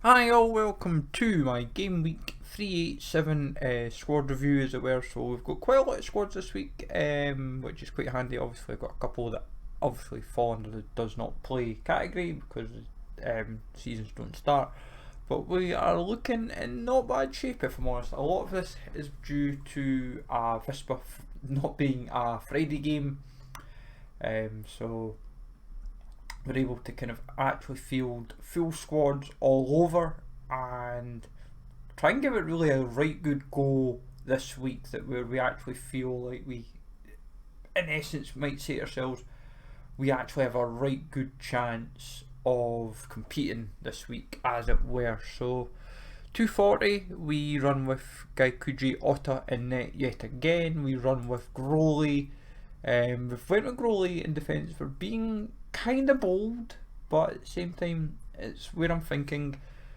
Hi all, welcome to my Game Week 387 squad review as it were. So we've got quite a lot of squads this week, which is quite handy. Obviously I've got a couple that obviously fall under the does not play category because seasons don't start. But we are looking in not bad shape, if I'm honest. A lot of this is due to Vispa not being a Friday game. So we're able to kind of actually field full squads all over and try and give it really a right good go this week, that where we actually feel like we, in essence, might say to ourselves, we actually have a right good chance of competing this week, as it were. So 240, we run with Gaikuji Otta in net yet again. We run with Growley. We've went with Growley in defence for being kind of bold, but at the same time, it's where I'm thinking.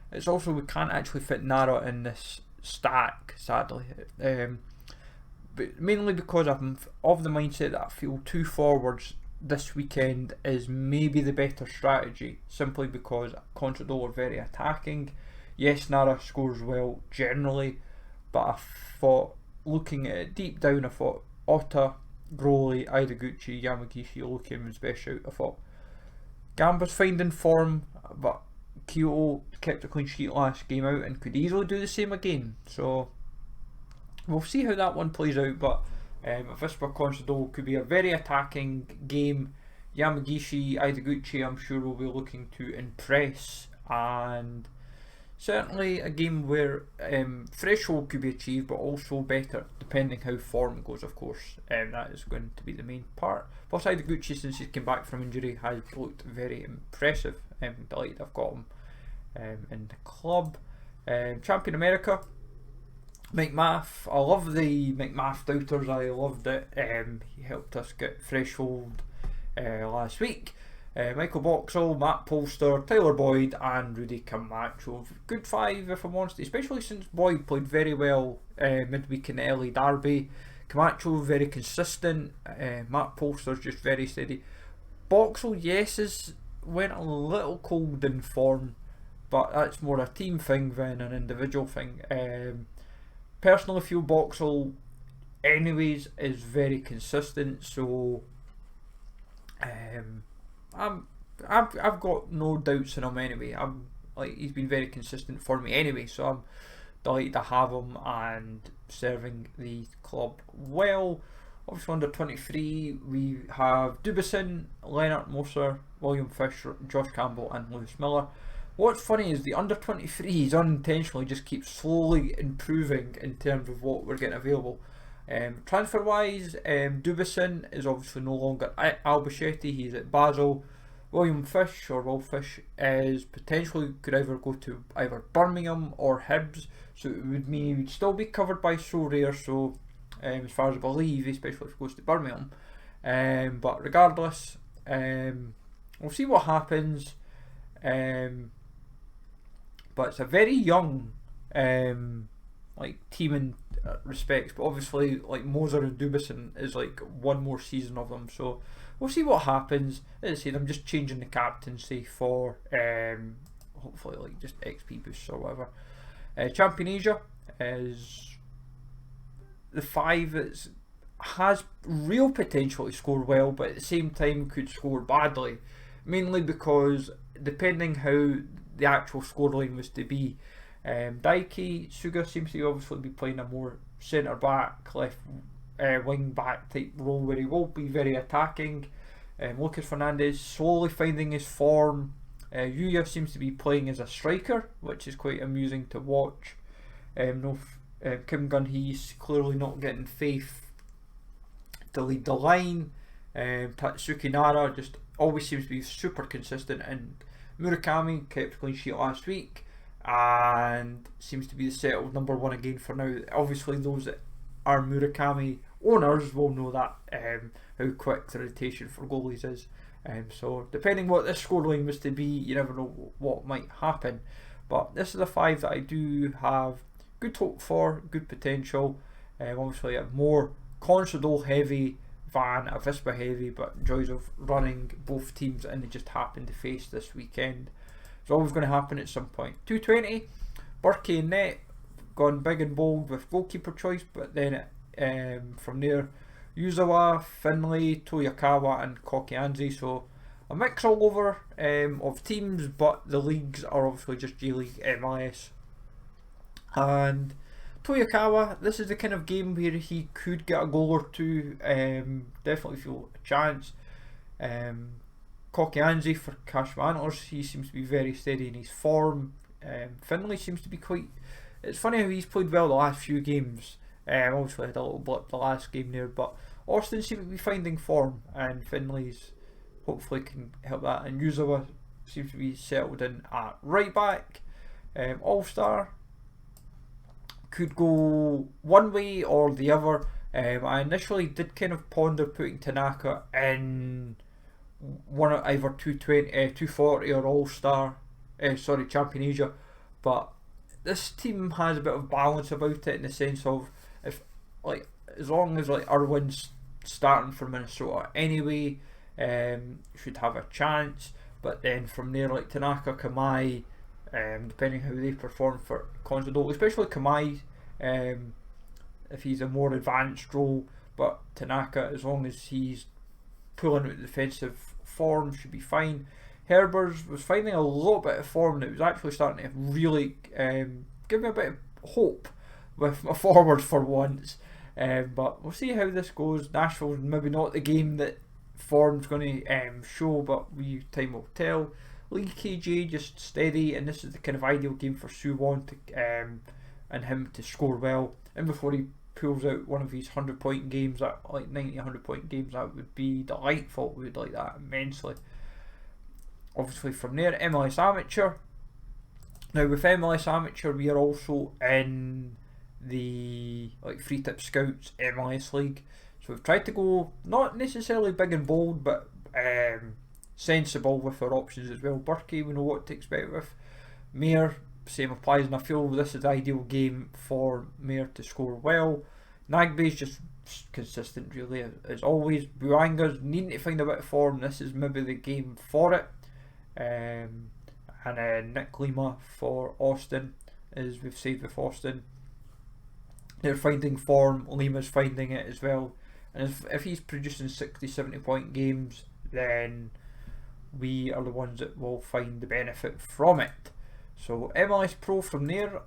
It's also we can't actually fit Nara in this stack, sadly. But mainly because I'm of the mindset that I feel two forwards this weekend is maybe the better strategy, simply because Contador are very attacking. Yes, Nara scores well generally, but I thought, looking at it deep down, I thought Otta, Growley, Idaguchi, Yamagishi, Lukian was best out. I thought Gamba's finding form, but Kyoto kept a clean sheet last game out and could easily do the same again. So we'll see how that one plays out, but Vispa Consadole could be a very attacking game. Yamagishi, Idaguchi, I'm sure will be looking to impress, and certainly a game where threshold could be achieved, but also better depending how form goes, of course. That is going to be the main part. Plus, Idaguchi, since he's come back from injury, has looked very impressive. I'm delighted I've got him in the club. Champion America, McMath. I love the McMath doubters. I loved it. He helped us get threshold last week. Michael Boxall, Matt Polster, Tyler Boyd and Rudy Camacho. Good five, if I'm honest, especially since Boyd played very well midweek in the LA Derby. Camacho very consistent. Matt Polster's just very steady. Boxall, yes, went a little cold in form, but that's more a team thing than an individual thing. Personally feel Boxall anyways is very consistent, so I've got no doubts in him anyway. He's been very consistent for me anyway, so I'm delighted to have him and serving the club well. Obviously under 23 we have Dubison, Leonard Moser, William Fisher, Josh Campbell and Lewis Miller. What's funny is the under 23s unintentionally just keep slowly improving in terms of what we're getting available. Transfer wise, Dubison is obviously no longer at Albacete, he's at Basel. William Fish, or Will Fish, is potentially could either go to either Birmingham or Hibs, so it would mean he would still be covered by Sorare, so as far as I believe, especially if he goes to Birmingham. But regardless, we'll see what happens. But it's a very young team in respects, but obviously like Moser and Dubison is like one more season of them, so we'll see what happens. As I said, I'm just changing the captaincy for hopefully like just XP boosts or whatever. Champion Asia is the five that has real potential to score well, but at the same time could score badly, mainly because depending how the actual scoreline was to be, Daiki Suga seems to obviously be playing a more centre back, left wing back type role where he will be very attacking. Lucas Fernandez slowly finding his form. Yuya seems to be playing as a striker, which is quite amusing to watch. Kim Gun-hee's clearly not getting faith to lead the line. Tatsuki Nara just always seems to be super consistent, and Murakami kept a clean sheet last week and seems to be the settled number one again for now. Obviously those that are Murakami owners will know that how quick the rotation for goalies is. So depending what this scoreline was to be, you never know what might happen. But this is a five that I do have good hope for, good potential. Obviously a more Consadole heavy than a Vispa heavy, but joys of running both teams and they just happen to face this weekend. It's always going to happen at some point. 220, Burkey in net, gone big and bold with goalkeeper choice, but then from there, Yuzawa, Finlay, Toyokawa and Kokianzi. So a mix all over of teams, but the leagues are obviously just J-League, MLS. And Toyokawa, this is the kind of game where he could get a goal or two, definitely feel a chance. Kokianzi for Kashima Antlers, he seems to be very steady in his form. Finlay seems to be quite... It's funny how he's played well the last few games. Obviously had a little blip the last game there, but Austin seems to be finding form, and Finlay's hopefully can help that. And Yuzawa seems to be settled in at right back. All-Star could go one way or the other. I initially did kind of ponder putting Tanaka in one of either 220, 240 or All-Star, Champion Asia, but this team has a bit of balance about it in the sense of if like as long as like Irwin's starting for Minnesota anyway, should have a chance. But then from there, like Tanaka, Kamai, depending how they perform for Consadole, especially Kamai, if he's a more advanced role, but Tanaka, as long as he's pulling out the defensive form, should be fine. Herbers was finding a little bit of form that was actually starting to really give me a bit of hope with my forwards for once. But we'll see how this goes. Nashville's maybe not the game that form's going to show, but time will tell. League KJ just steady, and this is the kind of ideal game for Suwon to and him to score well. And before he pulls out one of his 100-point games, that like 90-100-point games, that would be delightful. We would like that immensely. Obviously from there, MLS Amateur. Now with MLS Amateur, we are also in the Free Tip Scouts MLS League. So we've tried to go not necessarily big and bold, but sensible with our options as well. Burkey, we know what to expect with. Mayor, same applies, and I feel this is the ideal game for Mayor to score well. Nagbe's just consistent really as always. Buanga's needing to find a bit of form. This is maybe the game for it. And Nick Lima for Austin, as we've said with Austin. They're finding form, Lima's finding it as well. And if he's producing 60-70 point games, then we are the ones that will find the benefit from it. So MLS Pro from there,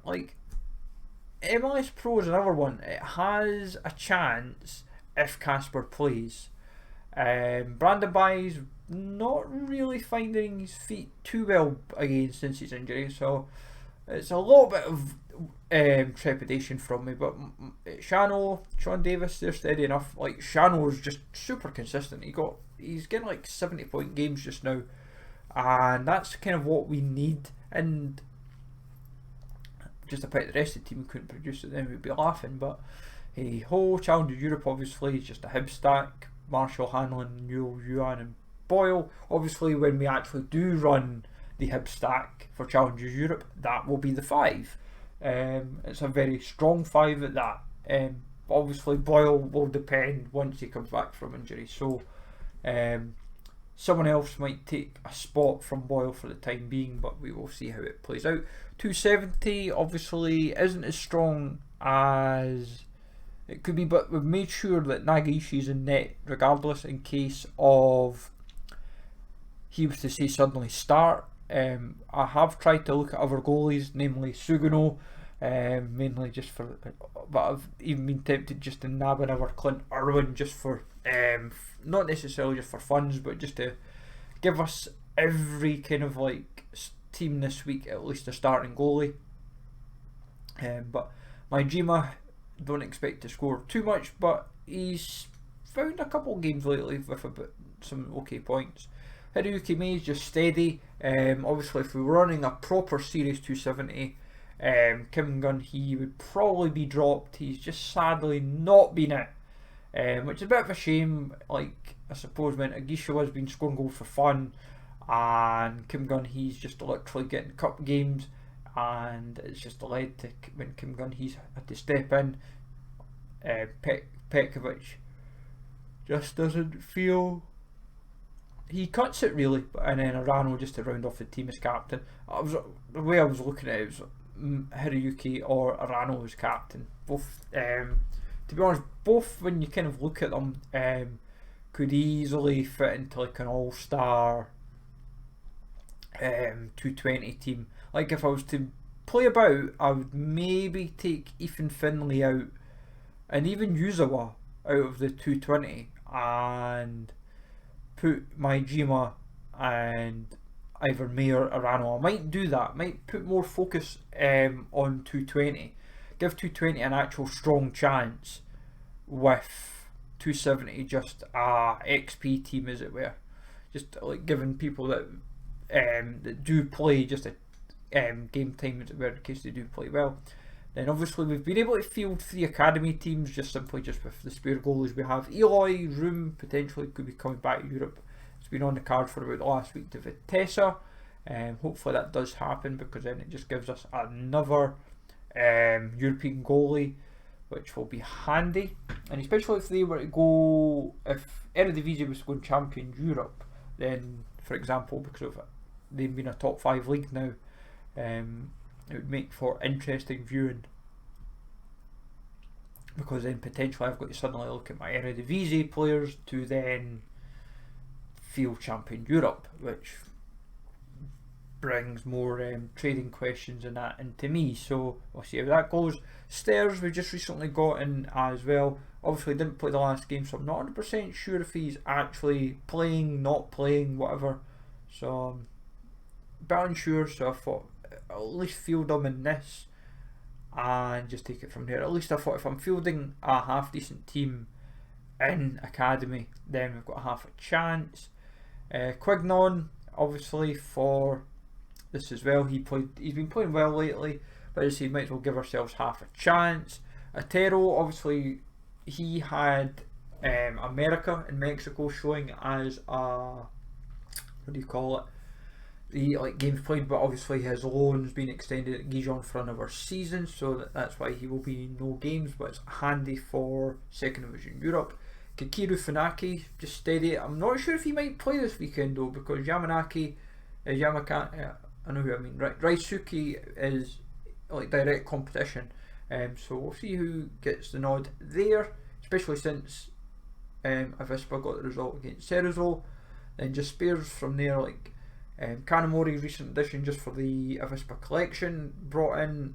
MLS Pro is another one. It has a chance if Casper plays. Brandon By's not really finding his feet too well again since his injury, so it's a little bit of trepidation from me. But Shano, Sean Davis, they're steady enough. Like Shano is just super consistent. He's getting like 70-point games just now, and that's kind of what we need. And just about the rest of the team couldn't produce it, then we'd be laughing. But hey ho, Challenger Europe obviously is just a Hib stack. Marshall, Hanlon, Newell, Yuan and Boyle. Obviously when we actually do run the Hib stack for Challenger Europe, that will be the 5. It's a very strong 5 at that. Obviously Boyle will depend once he comes back from injury, so someone else might take a spot from Boyle for the time being, but we will see how it plays out. 270 obviously isn't as strong as it could be, but we've made sure that Nagaishi's in net regardless in case of he was to say suddenly start. I have tried to look at other goalies, namely Sugano, mainly just for, but I've even been tempted just to nab another Clint Irwin just for, not necessarily just for funds, but just to give us every kind of team this week at least a starting goalie. But Majima, don't expect to score too much, but he's found a couple of games lately with some okay points. Hiroyuki Mei's just steady. Obviously if we were running a proper Series 270, Kim Gunn, he would probably be dropped. He's just sadly not been it, which is a bit of a shame. I suppose when Agisha has been scoring goals for fun, and Kim Gunn, he's just literally getting cup games, and it's just led to when Kim Gunn he's had to step in. Petkovic just doesn't feel he cuts it really, and then Arano just to round off the team as captain. The way I was looking at it was Hiroyuki or Arano as captain. Both, to be honest, both when you kind of look at them, could easily fit into like an all-star 220 team. Like if I was to play about, I would maybe take Ethan Finlay out and even Yuzawa out of the 220 and put Maijima and either May or Arano. I might do that. Might put more focus on 220. Give 220 an actual strong chance with 270 just a XP team, as it were. Just like giving people that do play just a game time, as it were, in case they do play well. Then obviously we've been able to field 3 academy teams just with the spare goalies we have. Eloy, Room potentially could be coming back to Europe. It's been on the card for about the last week to Vitesse. Hopefully that does happen, because then it just gives us another European goalie, which will be handy. And especially if they were to go, if Eredivisie was going champion Europe, then for example, because of they've been a top 5 league now, it would make for interesting viewing, because then potentially I've got to suddenly look at my Eredivisie players to then field champion Europe, which brings more trading questions and that into me. So we'll see how that goes. Stairs we just recently got in as well. Obviously didn't play the last game, so I'm not 100% sure if he's actually playing, not playing, whatever. So I'm a bit unsure, so I thought I'll at least field him in this and just take it from there. At least I thought if I'm fielding a half decent team in academy, then we've got half a chance. Quignon, obviously for this as well, he's been playing well lately, but as I say, might as well give ourselves half a chance. Atero, obviously he had America and Mexico showing as a, what do you call it, the games played, but obviously his loan's been extended at Gijon for another season, so that's why he will be no games, but it's handy for second division Europe. Kikiru Funaki, just steady. I'm not sure if he might play this weekend though, because Yamanaki, I know who I mean, Raisuke is like direct competition, so we'll see who gets the nod there, especially since Avispa got the result against Cerezo. Then just spares from there, like Kanamori, recent addition just for the Avispa collection, brought in.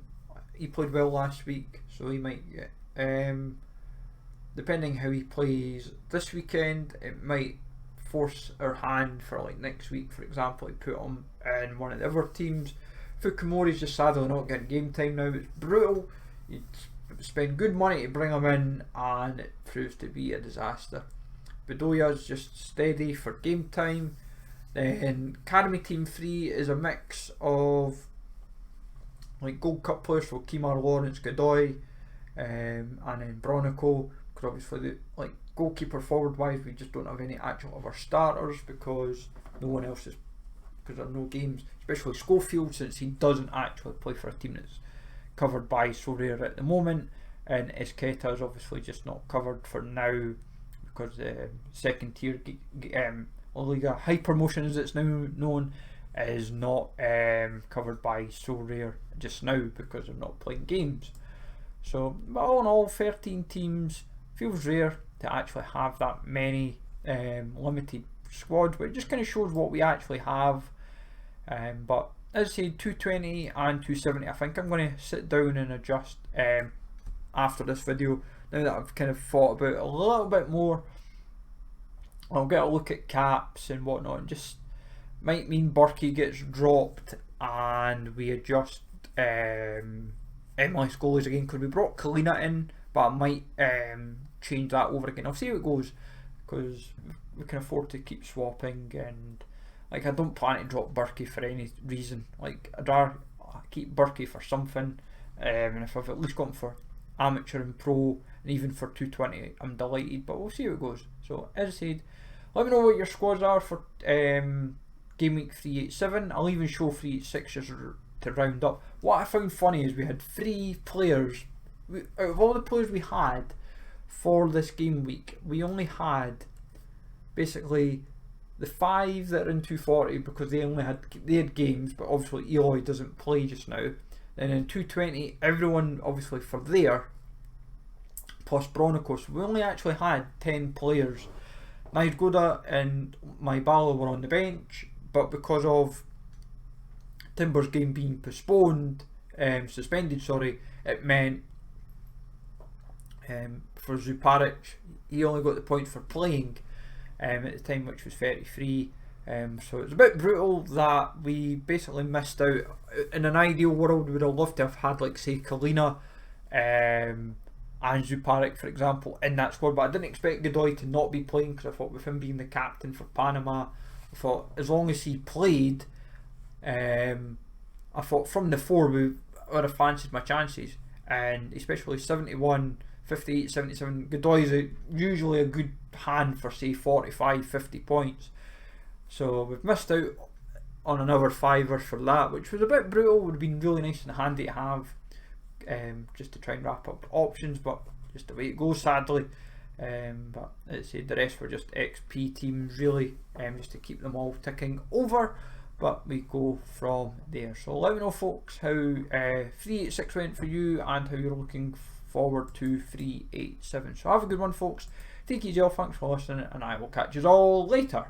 He played well last week, so he might get, depending how he plays this weekend, it might force our hand for like next week, for example, to put him in one of the other teams. Fukumori's just sadly not getting game time now. It's brutal. You spend good money to bring him in and it proves to be a disaster. Bedoya's just steady for game time. Then Academy Team 3 is a mix of like Gold Cup players, so Kimar, Lawrence, Godoy, and then Bronico, because obviously the goalkeeper forward wise we just don't have any actual other starters because no one else is, because there are no games, especially Schofield, since he doesn't actually play for a team that's covered by Sorare at the moment, and Esqueta is obviously just not covered for now because the second tier Liga High Promotion, as it's now known, is not covered by Sorare just now because they're not playing games. So, but all in all, 13 teams. Feels rare to actually have that many limited squad, but it just kind of shows what we actually have. But as I said, 220 and 270, I think I'm going to sit down and adjust after this video. Now that I've kind of thought about it a little bit more, I'll get a look at caps and whatnot, and just might mean Berkey gets dropped and we adjust MLS goalies again, because we brought Kalina in, but I might change that over again. I'll see how it goes, because we can afford to keep swapping, and like I don't plan to drop Berkey for any reason. Like I'd rather keep Berkey for something, and if I've at least gone for amateur and pro and even for 220, I'm delighted, but we'll see how it goes. So as I said, let me know what your squads are for Game Week 387. I'll even show 386 just to round up. What I found funny is we had 3 players, out of all the players we had for this game week, we only had basically the 5 that are in 240 because they had games, but obviously Eloy doesn't play just now. Then in 220, everyone obviously for there, plus Bronicos, we only actually had 10 players. Naidgoda and Maibala were on the bench, but because of Timber's game being suspended, it meant for Zuparic, he only got the point for playing at the time, which was 33. So it's a bit brutal that we basically missed out. In an ideal world, we would have loved to have had, like, say, Kalina and Zuparic, for example, in that squad, but I didn't expect Godoy to not be playing, because I thought with him being the captain for Panama, I thought as long as he played, I thought from the 4 we would have fancied my chances, and especially 71, 58, 77, Godoy is usually a good hand for, say, 45, 50 points. So we've missed out on another $5 for that, which was a bit brutal. Would have been really nice and handy to have, just to try and wrap up options, but just the way it goes, sadly. But let's say the rest were just XP teams, really, just to keep them all ticking over. But we go from there. So let me know, folks, how 386 went for you and how you're looking forward to 387. So have a good one, folks. Take it easy, thanks for listening, and I will catch you all later.